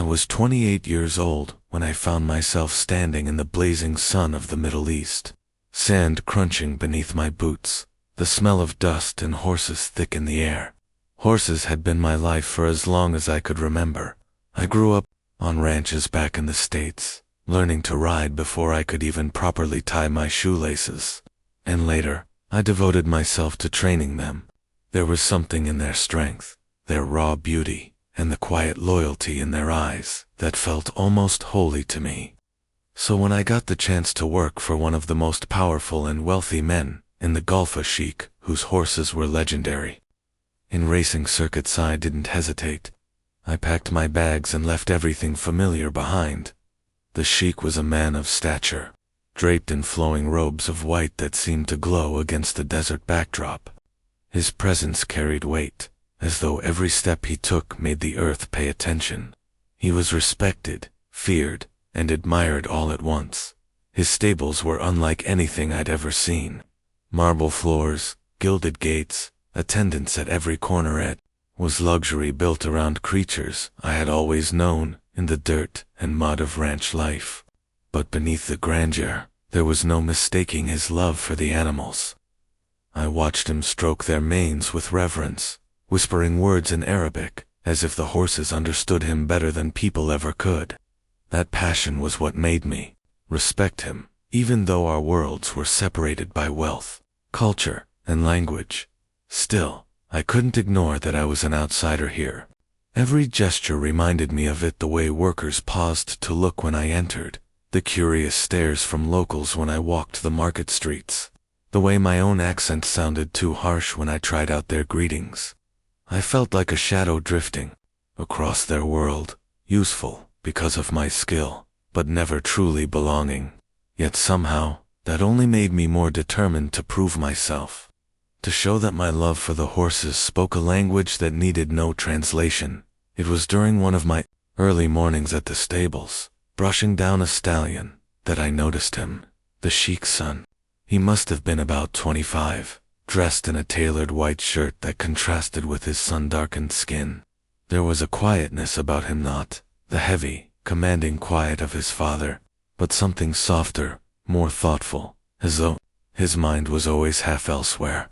I was 28 years old when I found myself standing in the blazing sun of the Middle East, sand crunching beneath my boots, the smell of dust and horses thick in the air. Horses had been my life for as long as I could remember. I grew up on ranches back in the States, learning to ride before I could even properly tie my shoelaces. And later, I devoted myself to training them. There was something in their strength, their raw beauty, and the quiet loyalty in their eyes that felt almost holy to me. So when I got the chance to work for one of the most powerful and wealthy men in the Gulf, a sheikh whose horses were legendary, in racing circuits, I didn't hesitate. I packed my bags and left everything familiar behind. The sheikh was a man of stature, draped in flowing robes of white that seemed to glow against the desert backdrop. His presence carried weight, as though every step he took made the earth pay attention. He was respected, feared, and admired all at once. His stables were unlike anything I'd ever seen. Marble floors, gilded gates, attendants at every corner. It was luxury built around creatures I had always known in the dirt and mud of ranch life. But beneath the grandeur, there was no mistaking his love for the animals. I watched him stroke their manes with reverence, whispering words in Arabic, as if the horses understood him better than people ever could. That passion was what made me respect him, even though our worlds were separated by wealth, culture, and language. Still, I couldn't ignore that I was an outsider here. Every gesture reminded me of it: the way workers paused to look when I entered, the curious stares from locals when I walked the market streets, the way my own accent sounded too harsh when I tried out their greetings. I felt like a shadow drifting across their world, useful because of my skill, but never truly belonging. Yet somehow, that only made me more determined to prove myself, to show that my love for the horses spoke a language that needed no translation. It was during one of my early mornings at the stables, brushing down a stallion, that I noticed him, the sheikh's son. He must have been about 25, dressed in a tailored white shirt that contrasted with his sun-darkened skin. There was a quietness about him, not the heavy, commanding quiet of his father, but something softer, more thoughtful, as though his mind was always half elsewhere.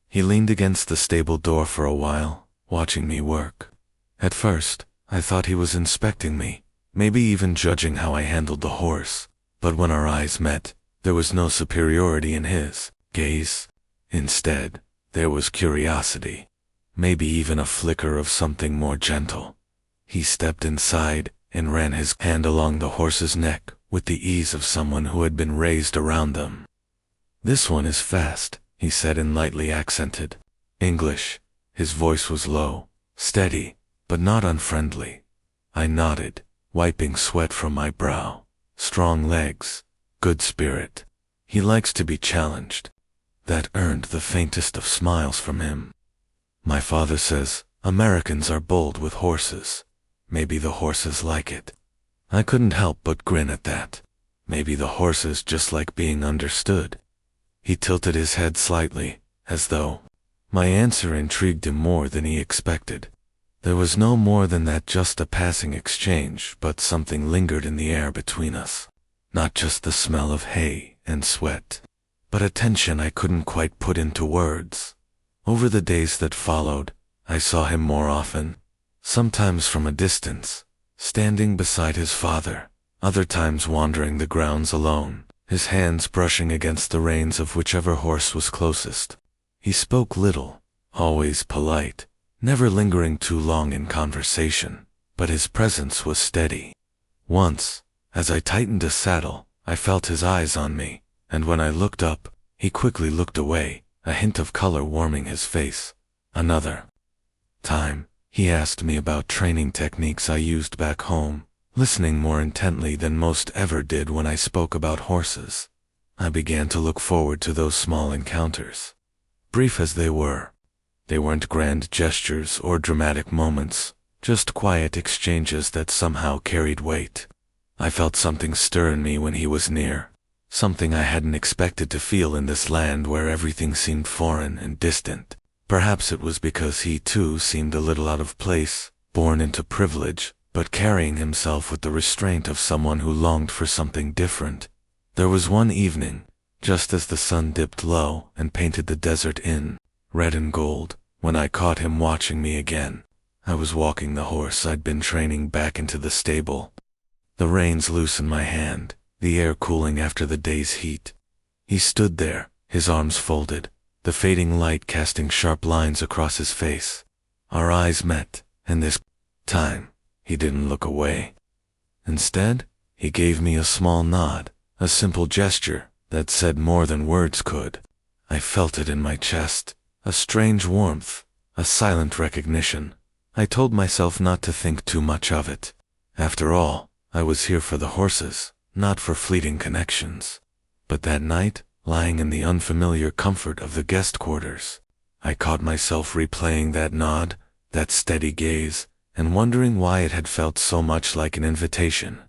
He leaned against the stable door for a while, watching me work. At first, I thought he was inspecting me, maybe even judging how I handled the horse, but when our eyes met, there was no superiority in his gaze. Instead, there was curiosity, maybe even a flicker of something more gentle. He stepped inside and ran his hand along the horse's neck with the ease of someone who had been raised around them. "This one is fast," he said in lightly accented English. His voice was low, steady, but not unfriendly. I nodded, wiping sweat from my brow. Strong legs, good spirit. He likes to be challenged. That earned the faintest of smiles from him. My father says Americans are bold with horses. Maybe the horses like it. I couldn't help but grin at that. Maybe the horses just like being understood. He tilted his head slightly, as though my answer intrigued him more than he expected. There was no more than that, just a passing exchange, but something lingered in the air between us. Not just the smell of hay and sweat, but a tension I couldn't quite put into words. Over the days that followed, I saw him more often, sometimes from a distance, standing beside his father, other times wandering the grounds alone, his hands brushing against the reins of whichever horse was closest. He spoke little, always polite, never lingering too long in conversation, but his presence was steady. Once, as I tightened a saddle, I felt his eyes on me, and when I looked up, he quickly looked away, a hint of color warming his face. Another time, he asked me about training techniques I used back home, listening more intently than most ever did when I spoke about horses. I began to look forward to those small encounters. Brief as they weren't grand gestures or dramatic moments, just quiet exchanges that somehow carried weight. I felt something stir in me when he was near, something I hadn't expected to feel in this land where everything seemed foreign and distant. Perhaps it was because he too seemed a little out of place, born into privilege, but carrying himself with the restraint of someone who longed for something different. There was one evening, just as the sun dipped low and painted the desert in red and gold, when I caught him watching me again. I was walking the horse I'd been training back into the stable. The reins loose in my hand, the air cooling after the day's heat. He stood there, his arms folded, the fading light casting sharp lines across his face. Our eyes met, and this time, he didn't look away. Instead, he gave me a small nod, a simple gesture that said more than words could. I felt it in my chest, a strange warmth, a silent recognition. I told myself not to think too much of it. After all, I was here for the horses, not for fleeting connections. But that night, lying in the unfamiliar comfort of the guest quarters, I caught myself replaying that nod, that steady gaze, and wondering why it had felt so much like an invitation.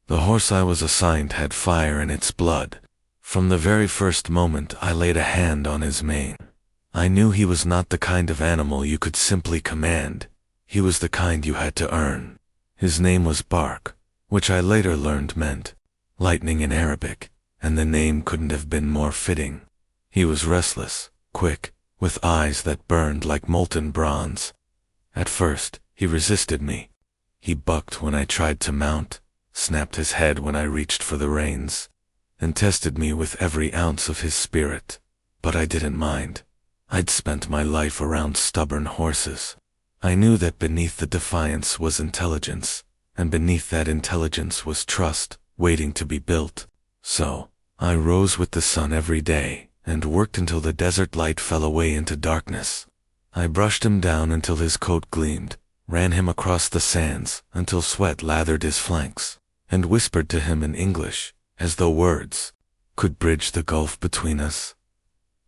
The horse I was assigned had fire in its blood. From the very first moment I laid a hand on his mane, I knew he was not the kind of animal you could simply command. He was the kind you had to earn. His name was Bark, which I later learned meant lightning in Arabic, and the name couldn't have been more fitting. He was restless, quick, with eyes that burned like molten bronze. At first, he resisted me. He bucked when I tried to mount, snapped his head when I reached for the reins, and tested me with every ounce of his spirit. But I didn't mind. I'd spent my life around stubborn horses. I knew that beneath the defiance was intelligence, and beneath that intelligence was trust, waiting to be built. So, I rose with the sun every day, and worked until the desert light fell away into darkness. I brushed him down until his coat gleamed, ran him across the sands until sweat lathered his flanks, and whispered to him in English, as though words could bridge the gulf between us.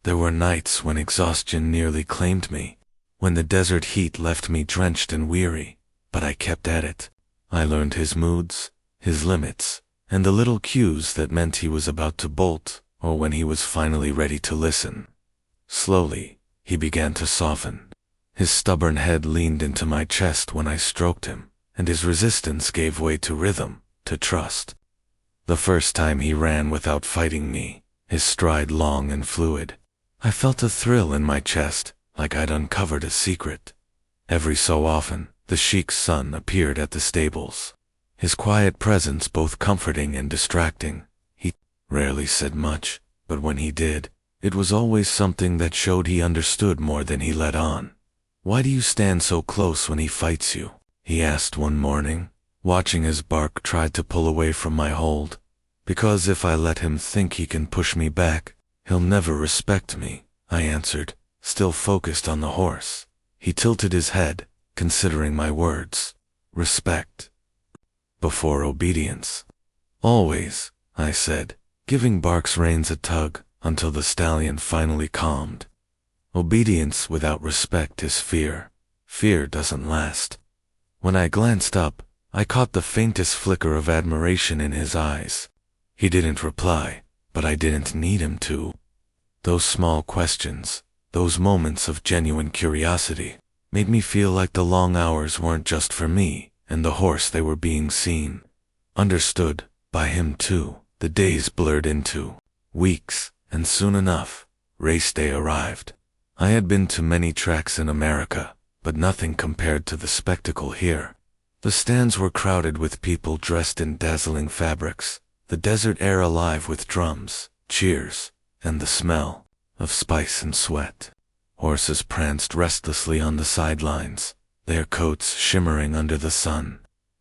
There were nights when exhaustion nearly claimed me, when the desert heat left me drenched and weary, but I kept at it. I learned his moods, his limits, and the little cues that meant he was about to bolt, or when he was finally ready to listen. Slowly, he began to soften. His stubborn head leaned into my chest when I stroked him, and his resistance gave way to rhythm, to trust. The first time he ran without fighting me, his stride long and fluid, I felt a thrill in my chest, like I'd uncovered a secret. Every so often, the Sheikh's son appeared at the stables, his quiet presence both comforting and distracting. He rarely said much, but when he did, it was always something that showed he understood more than he let on. "Why do you stand so close when he fights you?" he asked one morning, watching as Bark tried to pull away from my hold. "Because if I let him think he can push me back, he'll never respect me," I answered, still focused on the horse. He tilted his head, considering my words. "Respect before obedience." "Always," I said, giving Bark's reins a tug until the stallion finally calmed. "Obedience without respect is fear. Fear doesn't last." When I glanced up, I caught the faintest flicker of admiration in his eyes. He didn't reply, but I didn't need him to. Those small questions, those moments of genuine curiosity, made me feel like the long hours weren't just for me and the horse. They were being seen, understood, by him too. The days blurred into weeks, and soon enough, race day arrived. I had been to many tracks in America, but nothing compared to the spectacle here. The stands were crowded with people dressed in dazzling fabrics, the desert air alive with drums, cheers, and the smell of spice and sweat. Horses pranced restlessly on the sidelines, their coats shimmering under the sun.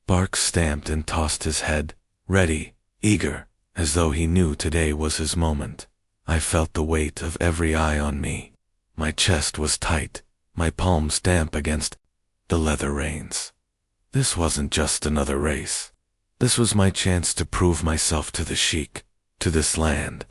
Bark stamped and tossed his head, ready, eager, as though he knew today was his moment. I felt the weight of every eye on me. My chest was tight, my palms damp against the leather reins. This wasn't just another race. This was my chance to prove myself to the Sheikh, to this land,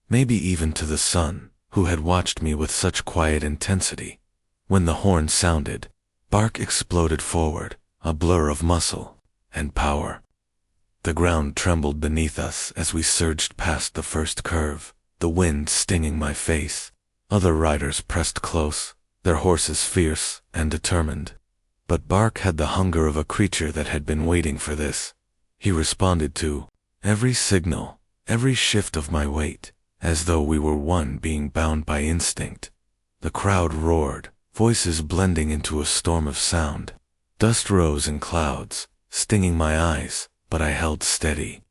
maybe even to the sun, who had watched me with such quiet intensity. When the horn sounded, Bark exploded forward, a blur of muscle and power. The ground trembled beneath us as we surged past the first curve, the wind stinging my face. Other riders pressed close, their horses fierce and determined. But Bark had the hunger of a creature that had been waiting for this. He responded to every signal, every shift of my weight, as though we were one being bound by instinct. The crowd roared, voices blending into a storm of sound. Dust rose in clouds, stinging my eyes, but I held steady.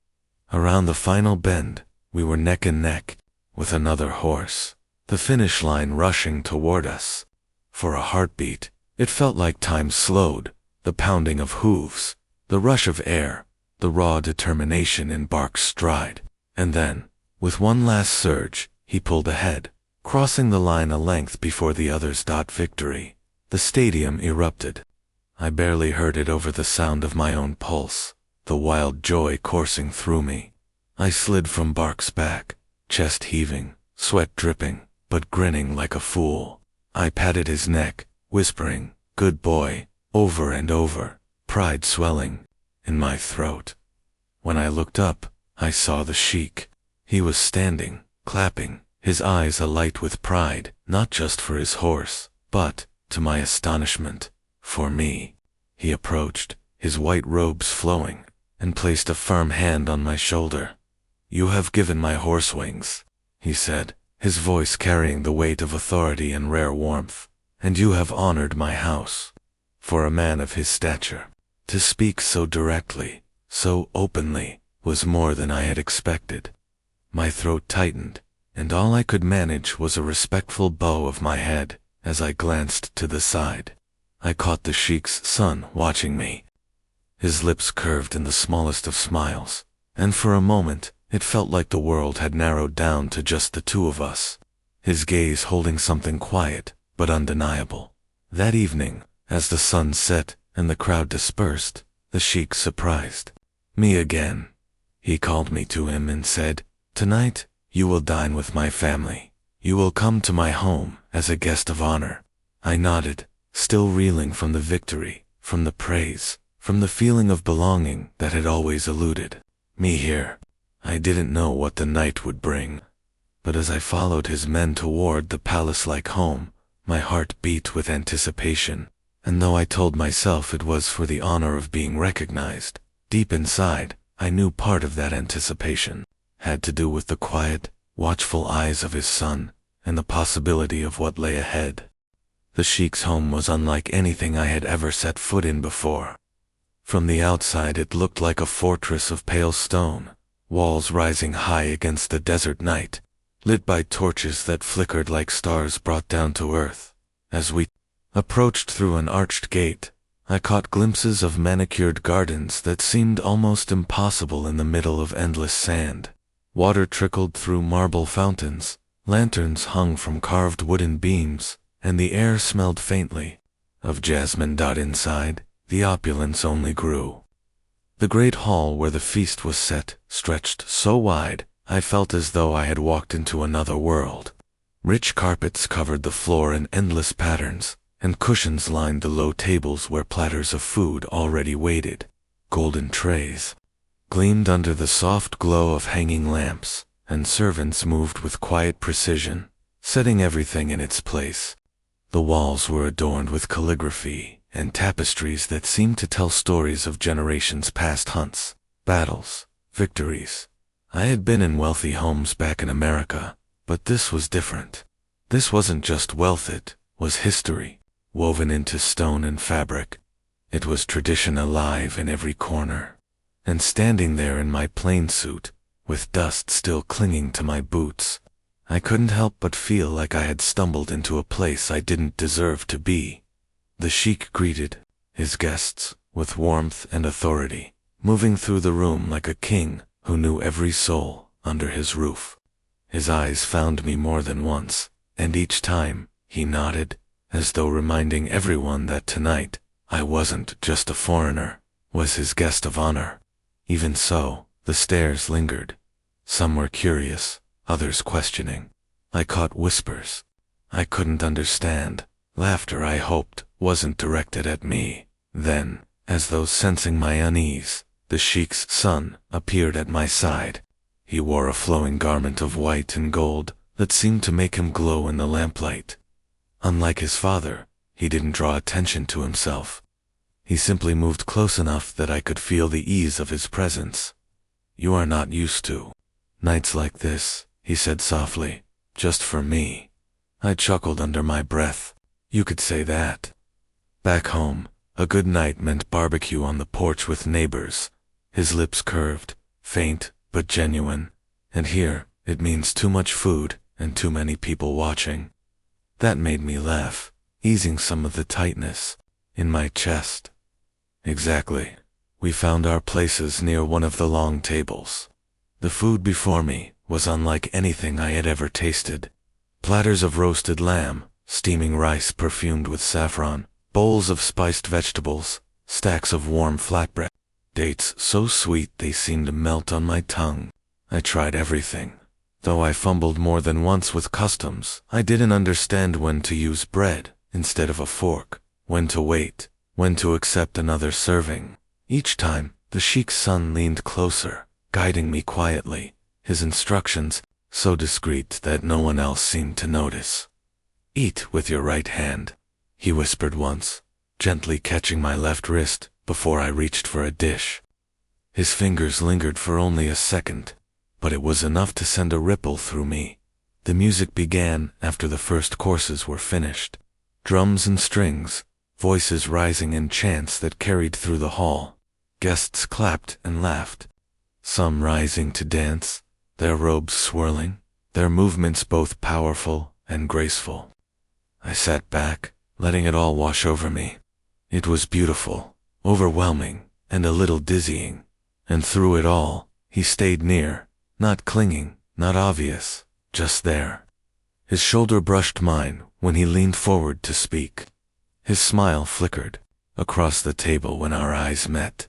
Around the final bend, we were neck and neck, with another horse, the finish line rushing toward us. For a heartbeat, it felt like time slowed, the pounding of hooves, the rush of air, the raw determination in Bark's stride. And then, with one last surge, he pulled ahead, crossing the line a length before the others. Victory. The stadium erupted. I barely heard it over the sound of my own pulse, the wild joy coursing through me. I slid from Bark's back, chest heaving, sweat dripping, but grinning like a fool. I patted his neck, whispering, "Good boy," over and over, pride swelling in my throat. When I looked up, I saw the Sheikh. He was standing, clapping, his eyes alight with pride, not just for his horse, but, to my astonishment, for me. He approached, his white robes flowing, and placed a firm hand on my shoulder. "You have given my horse wings," he said, his voice carrying the weight of authority and rare warmth, "and you have honored my house." For a man of his stature, to speak so directly, so openly, was more than I had expected. My throat tightened, and all I could manage was a respectful bow of my head as I glanced to the side. I caught the Sheikh's son watching me. His lips curved in the smallest of smiles, and for a moment it felt like the world had narrowed down to just the two of us, his gaze holding something quiet but undeniable. That evening, as the sun set and the crowd dispersed, the Sheikh surprised me again. He called me to him and said, "Tonight, you will dine with my family. You will come to my home as a guest of honor." I nodded, still reeling from the victory, from the praise, from the feeling of belonging that had always eluded me here. I didn't know what the night would bring, but as I followed his men toward the palace-like home, my heart beat with anticipation, and though I told myself it was for the honor of being recognized, deep inside, I knew part of that anticipation had to do with the quiet, watchful eyes of his son and the possibility of what lay ahead. The Sheikh's home was unlike anything I had ever set foot in before. From the outside it looked like a fortress of pale stone, walls rising high against the desert night, lit by torches that flickered like stars brought down to earth. As we approached through an arched gate, I caught glimpses of manicured gardens that seemed almost impossible in the middle of endless sand. Water trickled through marble fountains, lanterns hung from carved wooden beams, and the air smelled faintly of jasmine. Inside, the opulence only grew. The great hall where the feast was set stretched so wide, I felt as though I had walked into another world. Rich carpets covered the floor in endless patterns, and cushions lined the low tables where platters of food already waited. Golden trays gleamed under the soft glow of hanging lamps, and servants moved with quiet precision, setting everything in its place. The walls were adorned with calligraphy and tapestries that seemed to tell stories of generations past: hunts, battles, victories. I had been in wealthy homes back in America, but this was different. This wasn't just wealth, it was history, woven into stone and fabric. It was tradition alive in every corner. And standing there in my plain suit, with dust still clinging to my boots, I couldn't help but feel like I had stumbled into a place I didn't deserve to be. The Sheikh greeted his guests with warmth and authority, moving through the room like a king who knew every soul under his roof. His eyes found me more than once, and each time he nodded, as though reminding everyone that tonight I wasn't just a foreigner, was his guest of honor. Even so, the stares lingered. Some were curious, others questioning. I caught whispers I couldn't understand, laughter I hoped wasn't directed at me. Then, as though sensing my unease, the Sheikh's son appeared at my side. He wore a flowing garment of white and gold that seemed to make him glow in the lamplight. Unlike his father, he didn't draw attention to himself. He simply moved close enough that I could feel the ease of his presence. "You are not used to nights like this," he said softly. "Just for me." I chuckled under my breath. "You could say that." Back home, a good night meant barbecue on the porch with neighbors. His lips curved, faint but genuine. And here, it means too much food and too many people watching. That made me laugh, easing some of the tightness in my chest. Exactly. We found our places near one of the long tables. The food before me was unlike anything I had ever tasted. Platters of roasted lamb, steaming rice perfumed with saffron, bowls of spiced vegetables, stacks of warm flatbread, dates so sweet they seemed to melt on my tongue. I tried everything. Though I fumbled more than once with customs, I didn't understand when to use bread instead of a fork, when to wait, when to accept another serving. Each time, the Sheikh's son leaned closer, guiding me quietly, his instructions so discreet that no one else seemed to notice. "Eat with your right hand," he whispered once, gently catching my left wrist before I reached for a dish. His fingers lingered for only a second, but it was enough to send a ripple through me. The music began after the first courses were finished. Drums and strings, voices rising in chants that carried through the hall. Guests clapped and laughed, some rising to dance, their robes swirling, their movements both powerful and graceful. I sat back, letting it all wash over me. It was beautiful, overwhelming, and a little dizzying. And through it all, he stayed near, not clinging, not obvious, just there. His shoulder brushed mine when he leaned forward to speak. His smile flickered across the table when our eyes met.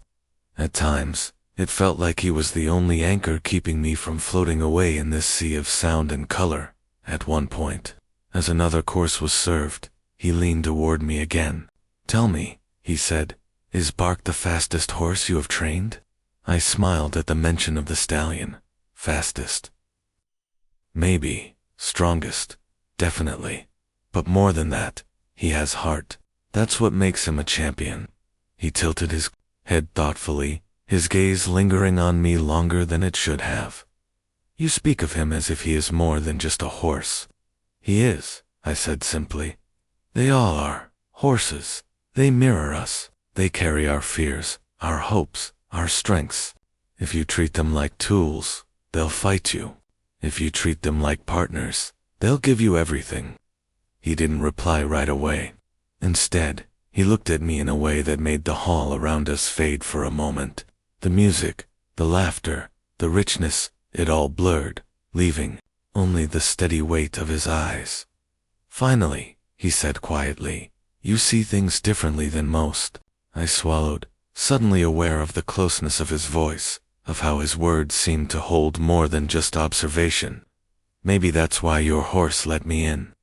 At times, it felt like he was the only anchor keeping me from floating away in this sea of sound and color. At one point, as another course was served, he leaned toward me again. "Tell me," he said, "is Bark the fastest horse you have trained?" I smiled at the mention of the stallion. Fastest? Maybe. Strongest? Definitely. But more than that, he has heart. That's what makes him a champion. He tilted his head thoughtfully, his gaze lingering on me longer than it should have. "You speak of him as if he is more than just a horse." "He is," I said simply. "They all are. Horses. They mirror us. They carry our fears, our hopes, our strengths. If you treat them like tools, they'll fight you. If you treat them like partners, they'll give you everything." He didn't reply right away. Instead, he looked at me in a way that made the hall around us fade for a moment. The music, the laughter, the richness, it all blurred, leaving only the steady weight of his eyes. "Finally," he said quietly, "you see things differently than most." I swallowed, suddenly aware of the closeness of his voice, of how his words seemed to hold more than just observation. "Maybe that's why your horse let me in."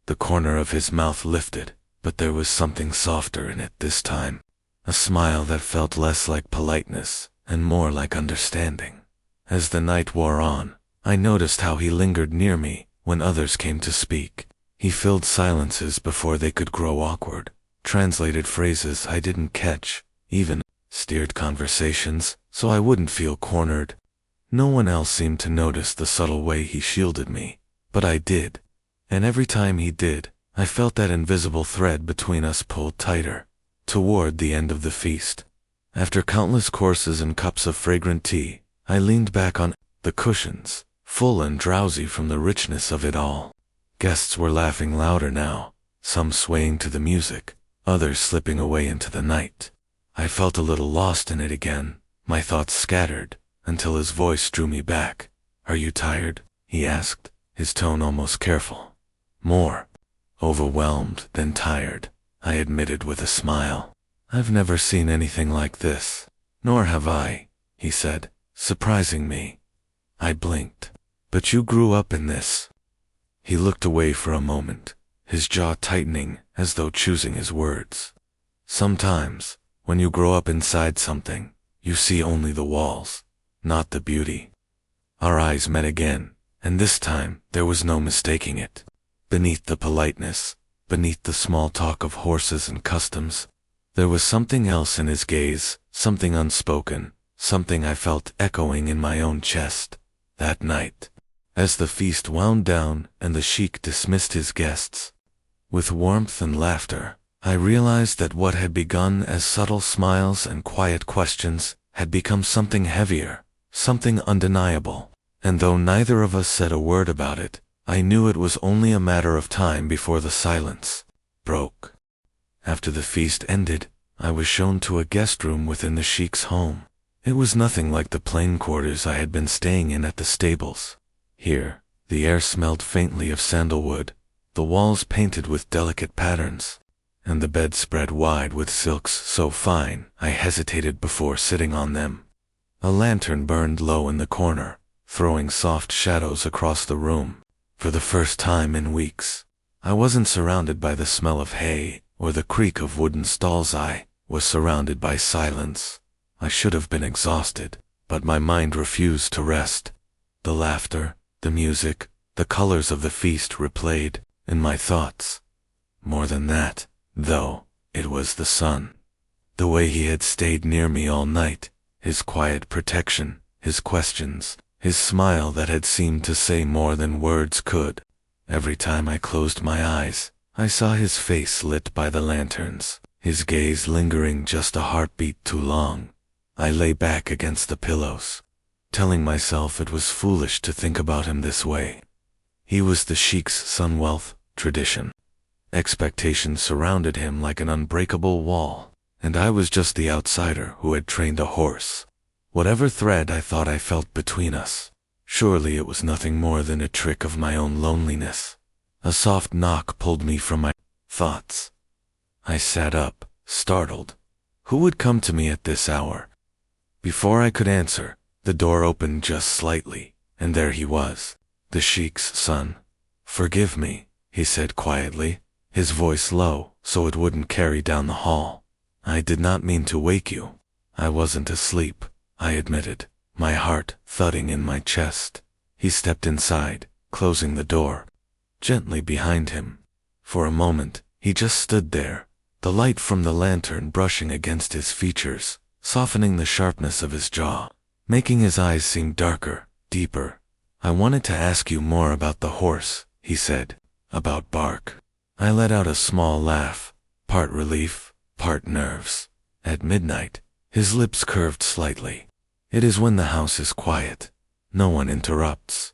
The corner of his mouth lifted, but there was something softer in it this time. A smile that felt less like politeness and more like understanding. As the night wore on, I noticed how he lingered near me when others came to speak. He filled silences before they could grow awkward, translated phrases I didn't catch, even steered conversations so I wouldn't feel cornered. No one else seemed to notice the subtle way he shielded me, but I did. And every time he did, I felt that invisible thread between us pulled tighter, toward the end of the feast. After countless courses and cups of fragrant tea, I leaned back on the cushions, full and drowsy from the richness of it all. Guests were laughing louder now, some swaying to the music, others slipping away into the night. I felt a little lost in it again, my thoughts scattered, until his voice drew me back. "Are you tired?" he asked, his tone almost careful. "More overwhelmed than tired," I admitted with a smile. "I've never seen anything like this." "Nor have I," he said, surprising me. I blinked. "But you grew up in this." He looked away for a moment, his jaw tightening as though choosing his words. "Sometimes, when you grow up inside something, you see only the walls, not the beauty." Our eyes met again, and this time there was no mistaking it. Beneath the politeness, beneath the small talk of horses and customs, There was something else in his gaze, something unspoken, something I felt echoing in my own chest. That night, as the feast wound down and the Sheikh dismissed his guests, with warmth and laughter, I realized that what had begun as subtle smiles and quiet questions had become something heavier, something undeniable. And though neither of us said a word about it, I knew it was only a matter of time before the silence broke. After the feast ended, I was shown to a guest room within the Sheikh's home. It was nothing like the plain quarters I had been staying in at the stables. Here, the air smelled faintly of sandalwood, the walls painted with delicate patterns, and the bed spread wide with silks so fine I hesitated before sitting on them. A lantern burned low in the corner, throwing soft shadows across the room. For the first time in weeks, I wasn't surrounded by the smell of hay or the creak of wooden stalls. I was surrounded by silence. I should have been exhausted, but my mind refused to rest. The laughter, the music, the colors of the feast replayed in my thoughts. More than that, though, it was the sun. The way he had stayed near me all night, his quiet protection, his questions, his smile that had seemed to say more than words could. Every time I closed my eyes, I saw his face lit by the lanterns, his gaze lingering just a heartbeat too long. I lay back against the pillows, telling myself it was foolish to think about him this way. He was the Sheikh's son. Wealth, tradition, expectations surrounded him like an unbreakable wall, and I was just the outsider who had trained a horse. Whatever thread I thought I felt between us, surely it was nothing more than a trick of my own loneliness. A soft knock pulled me from my thoughts. I sat up, startled. Who would come to me at this hour? Before I could answer, the door opened just slightly, and there he was, the Sheikh's son. "Forgive me," he said quietly, his voice low so it wouldn't carry down the hall. "I did not mean to wake you. I wasn't asleep," I admitted, my heart thudding in my chest. He stepped inside, closing the door gently behind him. For a moment, he just stood there, the light from the lantern brushing against his features, softening the sharpness of his jaw, making his eyes seem darker, deeper. "I wanted to ask you more about the horse," he said. "About Bark." I let out a small laugh, part relief, part nerves. At midnight, his lips curved slightly. It is when the house is quiet. No one interrupts.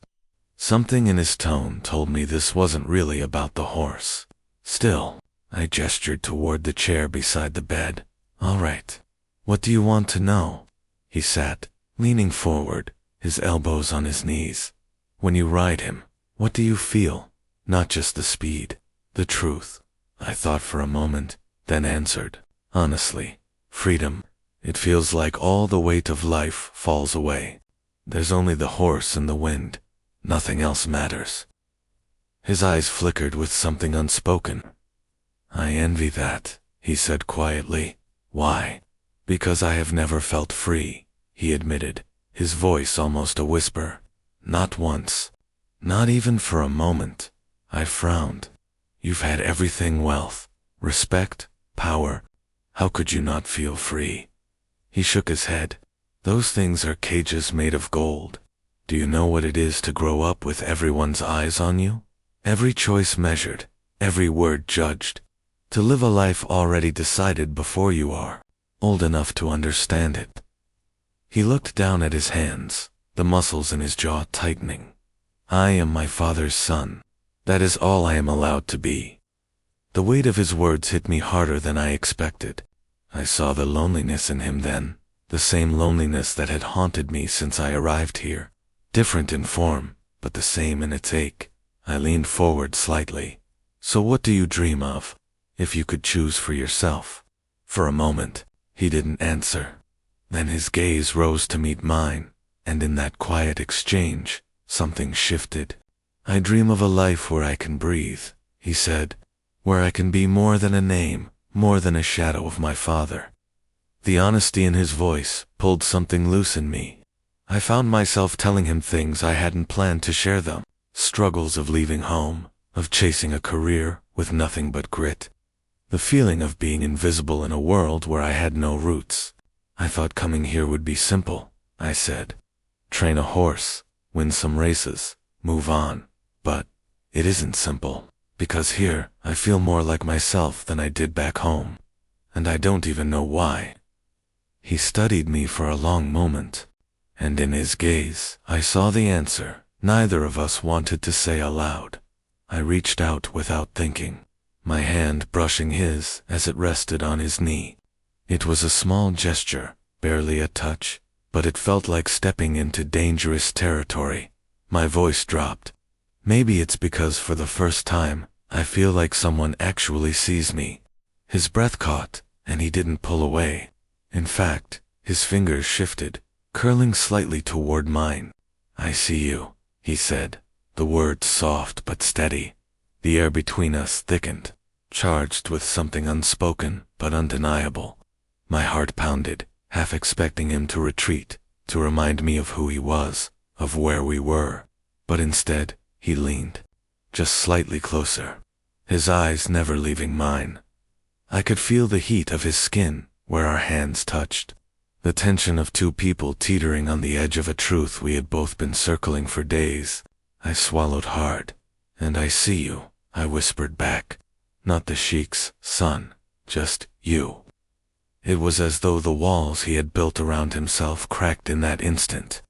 Something in his tone told me this wasn't really about the horse. Still, I gestured toward the chair beside the bed. "All right. What do you want to know?" He sat, leaning forward, his elbows on his knees. "When you ride him, what do you feel? Not just the speed, the truth." I thought for a moment, then answered, honestly, "Freedom. It feels like all the weight of life falls away. There's only the horse and the wind. Nothing else matters." His eyes flickered with something unspoken. "I envy that," he said quietly. "Why?" "Because I have never felt free," he admitted, his voice almost a whisper. "Not once. Not even for a moment." I frowned. "You've had everything: wealth, respect, power. How could you not feel free?" He shook his head. "Those things are cages made of gold. Do you know what it is to grow up with everyone's eyes on you? Every choice measured, every word judged. To live a life already decided before you are old enough to understand it." He looked down at his hands, the muscles in his jaw tightening. "I am my father's son. That is all I am allowed to be." The weight of his words hit me harder than I expected. I saw the loneliness in him then, the same loneliness that had haunted me since I arrived here. Different in form, but the same in its ache. I leaned forward slightly. "So what do you dream of, if you could choose for yourself?" For a moment, he didn't answer. Then his gaze rose to meet mine, and in that quiet exchange, something shifted. "I dream of a life where I can breathe," he said, "where I can be more than a name, more than a shadow of my father." The honesty in his voice pulled something loose in me. I found myself telling him things I hadn't planned to share them. Struggles of leaving home, of chasing a career with nothing but grit. The feeling of being invisible in a world where I had no roots. I thought coming here would be simple, I said. Train a horse, win some races, move on. But it isn't simple, because here I feel more like myself than I did back home. And I don't even know why. He studied me for a long moment, and in his gaze I saw the answer neither of us wanted to say aloud. I reached out without thinking, my hand brushing his as it rested on his knee. It was a small gesture, barely a touch, but it felt like stepping into dangerous territory. My voice dropped. Maybe it's because for the first time, I feel like someone actually sees me. His breath caught, and he didn't pull away. In fact, his fingers shifted, curling slightly toward mine. I see you, he said, the words soft but steady. The air between us thickened, charged with something unspoken but undeniable. My heart pounded, half expecting him to retreat, to remind me of who he was, of where we were. But instead, he leaned, just slightly closer, his eyes never leaving mine. I could feel the heat of his skin where our hands touched, the tension of two people teetering on the edge of a truth we had both been circling for days. I swallowed hard. And I see you, I whispered back. Not the Sheikh's son, just you. It was as though the walls he had built around himself cracked in that instant.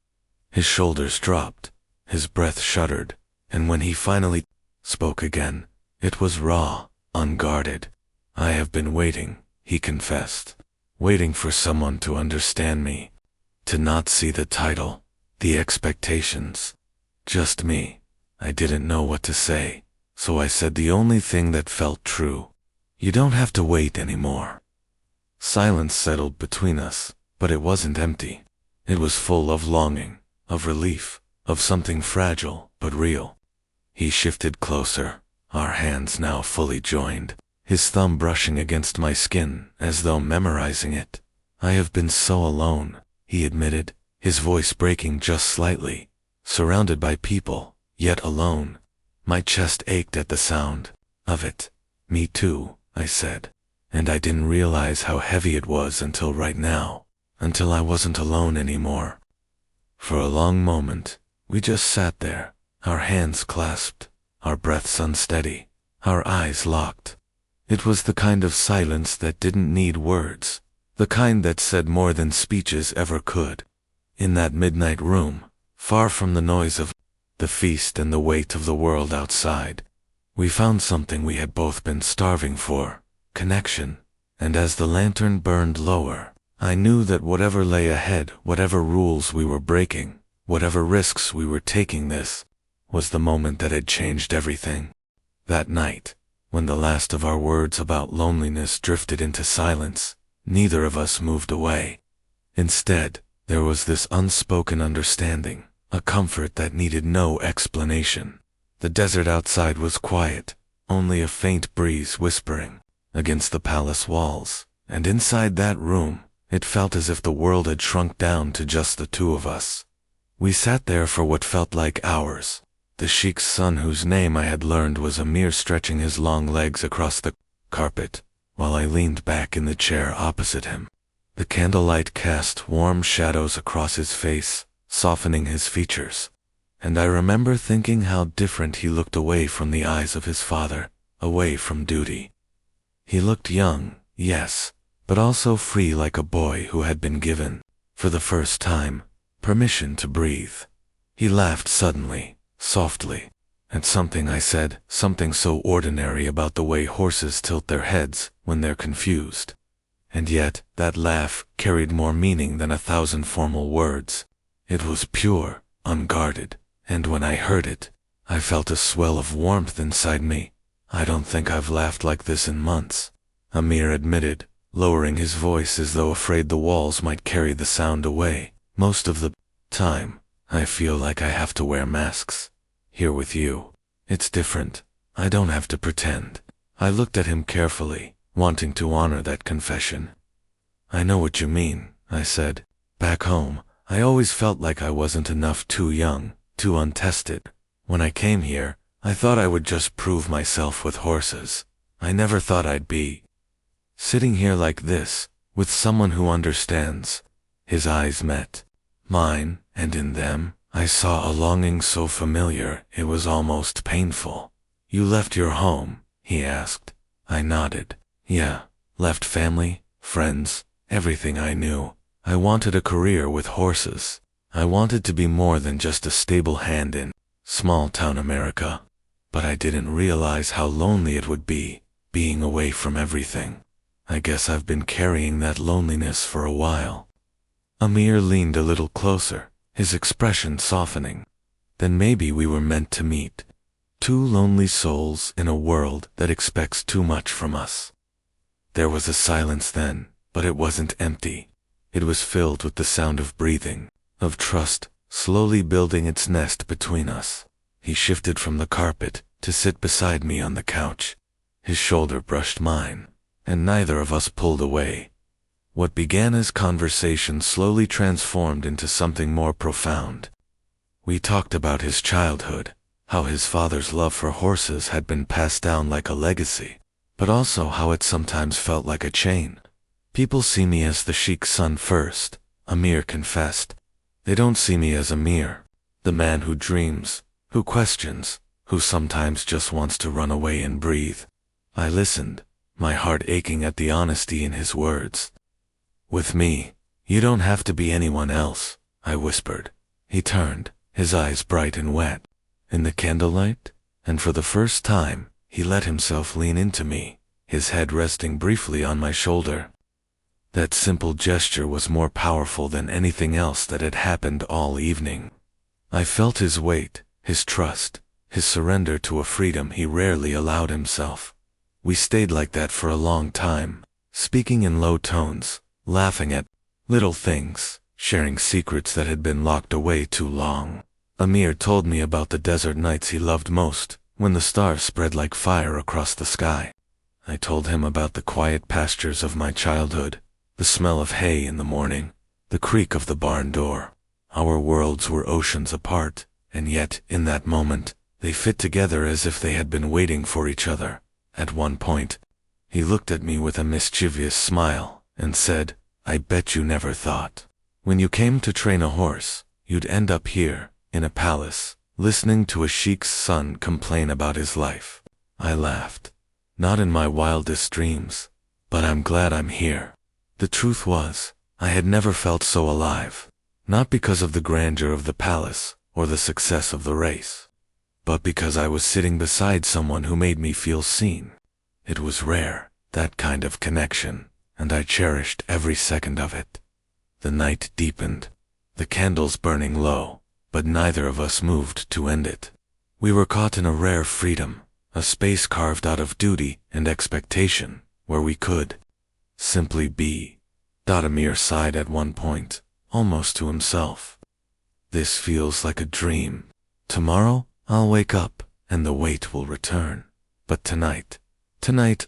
His shoulders dropped, his breath shuddered, and when he finally spoke again, it was raw, unguarded. I have been waiting, he confessed. Waiting for someone to understand me, to not see the title, the expectations. Just me. I didn't know what to say, so I said the only thing that felt true. You don't have to wait anymore. Silence settled between us, but it wasn't empty. It was full of longing, of relief, of something fragile but real. He shifted closer, our hands now fully joined, his thumb brushing against my skin as though memorizing it. I have been so alone, he admitted, his voice breaking just slightly, surrounded by people, yet alone. My chest ached at the sound of it. Me too, I said, and I didn't realize how heavy it was until right now, until I wasn't alone anymore. For a long moment, we just sat there, our hands clasped, our breaths unsteady, our eyes locked. It was the kind of silence that didn't need words, the kind that said more than speeches ever could. In that midnight room, far from the noise of the feast and the weight of the world outside, we found something we had both been starving for, connection. And as the lantern burned lower, I knew that whatever lay ahead, whatever rules we were breaking, whatever risks we were taking, this was the moment that had changed everything. That night, when the last of our words about loneliness drifted into silence, neither of us moved away. Instead, there was this unspoken understanding, a comfort that needed no explanation. The desert outside was quiet, only a faint breeze whispering against the palace walls, and inside that room, it felt as if the world had shrunk down to just the two of us. We sat there for what felt like hours. The Sheikh's son, whose name I had learned was Amir, stretching his long legs across the carpet, while I leaned back in the chair opposite him. The candlelight cast warm shadows across his face, softening his features, and I remember thinking how different he looked away from the eyes of his father, away from duty. He looked young, yes, but also free, like a boy who had been given, for the first time, permission to breathe. He laughed suddenly, softly, at something I said, something so ordinary about the way horses tilt their heads when they're confused. And yet, that laugh carried more meaning than 1,000 formal words. It was pure, unguarded, and when I heard it, I felt a swell of warmth inside me. I don't think I've laughed like this in months, Amir admitted, lowering his voice as though afraid the walls might carry the sound away. Most of the time, I feel like I have to wear masks. Here with you, it's different. I don't have to pretend. I looked at him carefully, wanting to honor that confession. I know what you mean, I said. Back home, I always felt like I wasn't enough, too young, too untested. When I came here, I thought I would just prove myself with horses. I never thought I'd be Sitting here like this, with someone who understands. His eyes met mine, and in them, I saw a longing so familiar it was almost painful. You left your home? He asked. I nodded. Yeah, left family, friends, everything I knew. I wanted a career with horses. I wanted to be more than just a stable hand in small-town America. But I didn't realize how lonely it would be, being away from everything. I guess I've been carrying that loneliness for a while. Amir leaned a little closer, his expression softening. Then maybe we were meant to meet. Two lonely souls in a world that expects too much from us. There was a silence then, but it wasn't empty. It was filled with the sound of breathing, of trust, slowly building its nest between us. He shifted from the carpet to sit beside me on the couch. His shoulder brushed mine, and neither of us pulled away. What began as conversation slowly transformed into something more profound. We talked about his childhood, how his father's love for horses had been passed down like a legacy, but also how it sometimes felt like a chain. People see me as the Sheikh's son first, Amir confessed. They don't see me as Amir, the man who dreams, who questions, who sometimes just wants to run away and breathe. I listened, my heart aching at the honesty in his words. With me, you don't have to be anyone else, I whispered. He turned, his eyes bright and wet. In the candlelight, and for the first time, he let himself lean into me, his head resting briefly on my shoulder. That simple gesture was more powerful than anything else that had happened all evening. I felt his weight, his trust, his surrender to a freedom he rarely allowed himself. We stayed like that for a long time, speaking in low tones, laughing at little things, sharing secrets that had been locked away too long. Amir told me about the desert nights he loved most, when the stars spread like fire across the sky. I told him about the quiet pastures of my childhood, the smell of hay in the morning, the creak of the barn door. Our worlds were oceans apart, and yet, in that moment, they fit together as if they had been waiting for each other. At one point, he looked at me with a mischievous smile and said, I bet you never thought, when you came to train a horse, you'd end up here, in a palace, listening to a sheikh's son complain about his life. I laughed. Not in my wildest dreams, but I'm glad I'm here. The truth was, I had never felt so alive, not because of the grandeur of the palace or the success of the race, but because I was sitting beside someone who made me feel seen. It was rare, that kind of connection, and I cherished every second of it. The night deepened, the candles burning low, but neither of us moved to end it. We were caught in a rare freedom, a space carved out of duty and expectation, where we could simply be. Amir sighed at one point, almost to himself. This feels like a dream. Tomorrow, I'll wake up, and the weight will return. But tonight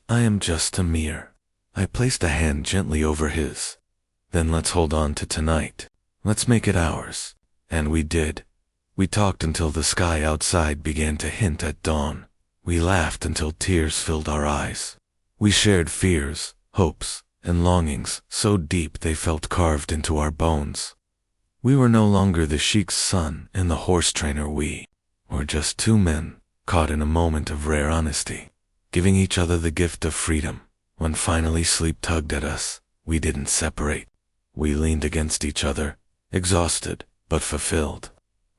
I am just Amir. I placed a hand gently over his. Then let's hold on to tonight. Let's make it ours. And we did. We talked until the sky outside began to hint at dawn. We laughed until tears filled our eyes. We shared fears, hopes, and longings so deep they felt carved into our bones. We were no longer the Sheikh's son and the horse trainer. We were just two men, caught in a moment of rare honesty, giving each other the gift of freedom. When finally sleep tugged at us, we didn't separate. We leaned against each other, exhausted, but fulfilled,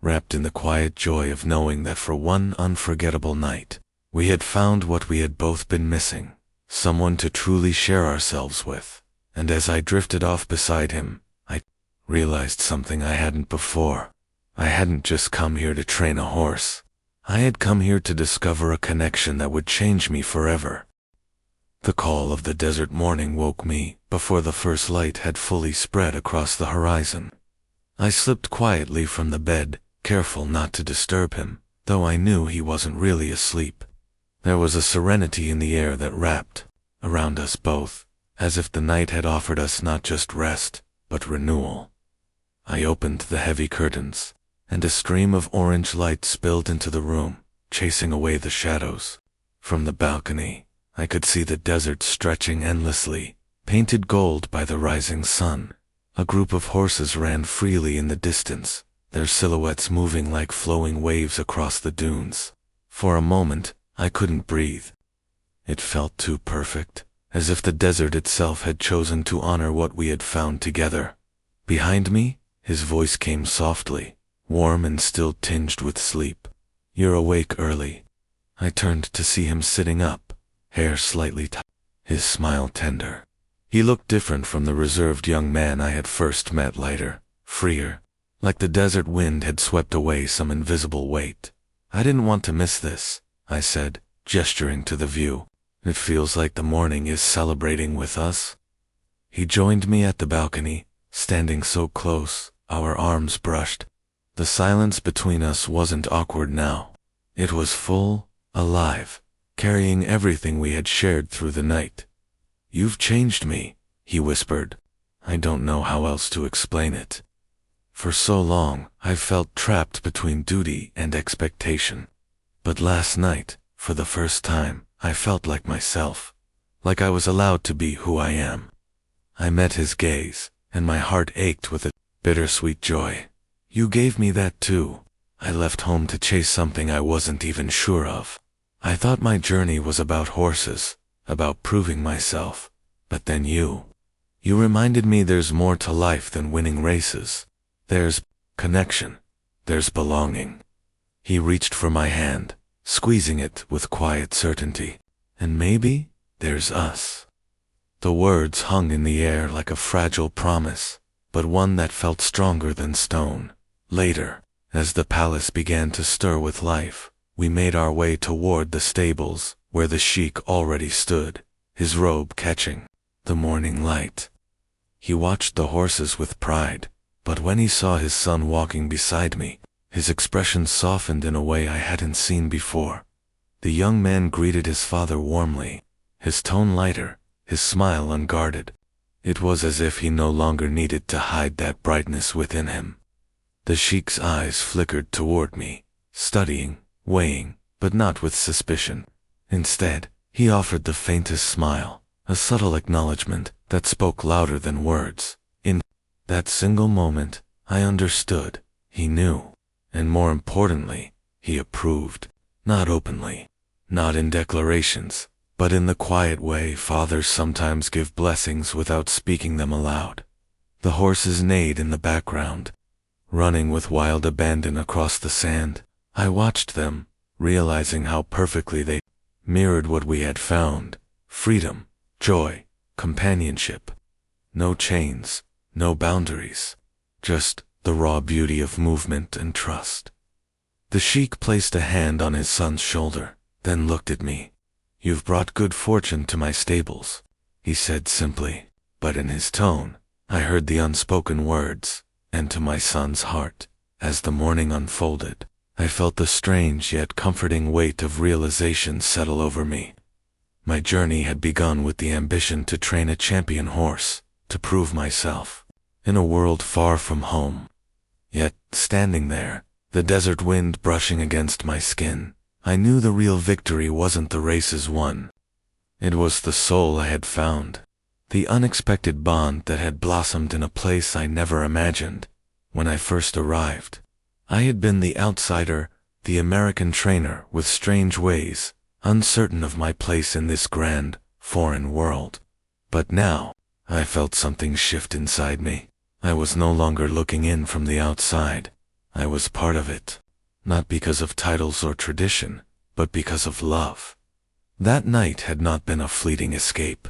wrapped in the quiet joy of knowing that for one unforgettable night, we had found what we had both been missing, someone to truly share ourselves with. And as I drifted off beside him, I realized something I hadn't before. I hadn't just come here to train a horse. I had come here to discover a connection that would change me forever. The call of the desert morning woke me before the first light had fully spread across the horizon. I slipped quietly from the bed, careful not to disturb him, though I knew he wasn't really asleep. There was a serenity in the air that wrapped around us both, as if the night had offered us not just rest, but renewal. I opened the heavy curtains, and a stream of orange light spilled into the room, chasing away the shadows. From the balcony, I could see the desert stretching endlessly, painted gold by the rising sun. A group of horses ran freely in the distance, their silhouettes moving like flowing waves across the dunes. For a moment, I couldn't breathe. It felt too perfect, as if the desert itself had chosen to honor what we had found together. Behind me, his voice came softly, warm and still tinged with sleep. "You're awake early." I turned to see him sitting up, hair slightly tied, his smile tender. He looked different from the reserved young man I had first met, lighter, freer, like the desert wind had swept away some invisible weight. "I didn't want to miss this," I said, gesturing to the view. "It feels like the morning is celebrating with us." He joined me at the balcony, standing so close, our arms brushed. The silence between us wasn't awkward now. It was full, alive, carrying everything we had shared through the night. "You've changed me," he whispered. "I don't know how else to explain it. For so long, I've felt trapped between duty and expectation. But last night, for the first time, I felt like myself, like I was allowed to be who I am." I met his gaze, and my heart ached with a bittersweet joy. "You gave me that too." I left home to chase something I wasn't even sure of. I thought my journey was about horses, about proving myself. But then you reminded me there's more to life than winning races. There's connection. There's belonging. He reached for my hand, squeezing it with quiet certainty. "And maybe there's us." The words hung in the air like a fragile promise, but one that felt stronger than stone. Later, as the palace began to stir with life, we made our way toward the stables, where the Sheikh already stood, his robe catching the morning light. He watched the horses with pride, but when he saw his son walking beside me, his expression softened in a way I hadn't seen before. The young man greeted his father warmly, his tone lighter, his smile unguarded. It was as if he no longer needed to hide that brightness within him. The Sheikh's eyes flickered toward me, studying, weighing, but not with suspicion. Instead, he offered the faintest smile, a subtle acknowledgement that spoke louder than words. In that single moment, I understood. He knew, and more importantly, he approved. Not openly, not in declarations, but in the quiet way fathers sometimes give blessings without speaking them aloud. The horses neighed in the background, running with wild abandon across the sand. I watched them, realizing how perfectly they mirrored what we had found: freedom, joy, companionship. No chains, no boundaries, just the raw beauty of movement and trust. The Sheikh placed a hand on his son's shoulder, then looked at me. "You've brought good fortune to my stables," he said simply, but in his tone, I heard the unspoken words, and to my son's heart, as the morning unfolded, I felt the strange yet comforting weight of realization settle over me. My journey had begun with the ambition to train a champion horse, to prove myself, in a world far from home. Yet, standing there, the desert wind brushing against my skin, I knew the real victory wasn't the races won. It was the soul I had found, the unexpected bond that had blossomed in a place I never imagined. When I first arrived, I had been the outsider, the American trainer with strange ways, uncertain of my place in this grand, foreign world. But now, I felt something shift inside me. I was no longer looking in from the outside. I was part of it, not because of titles or tradition, but because of love. That night had not been a fleeting escape.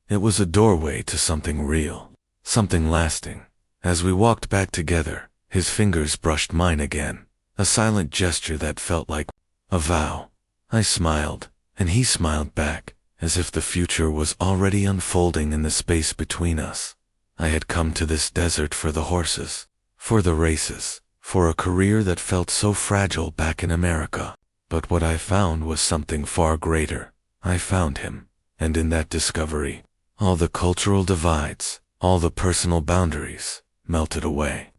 It was a doorway to something real, something lasting. As we walked back together, his fingers brushed mine again, a silent gesture that felt like a vow. I smiled, and he smiled back, as if the future was already unfolding in the space between us. I had come to this desert for the horses, for the races, for a career that felt so fragile back in America. But what I found was something far greater. I found him, and in that discovery, all the cultural divides, all the personal boundaries, melted away.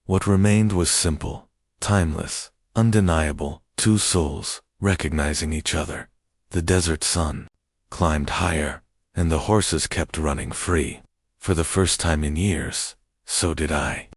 What remained was simple, timeless, undeniable, two souls, recognizing each other. The desert sun, climbed higher, and the horses kept running free. For the first time in years, so did I.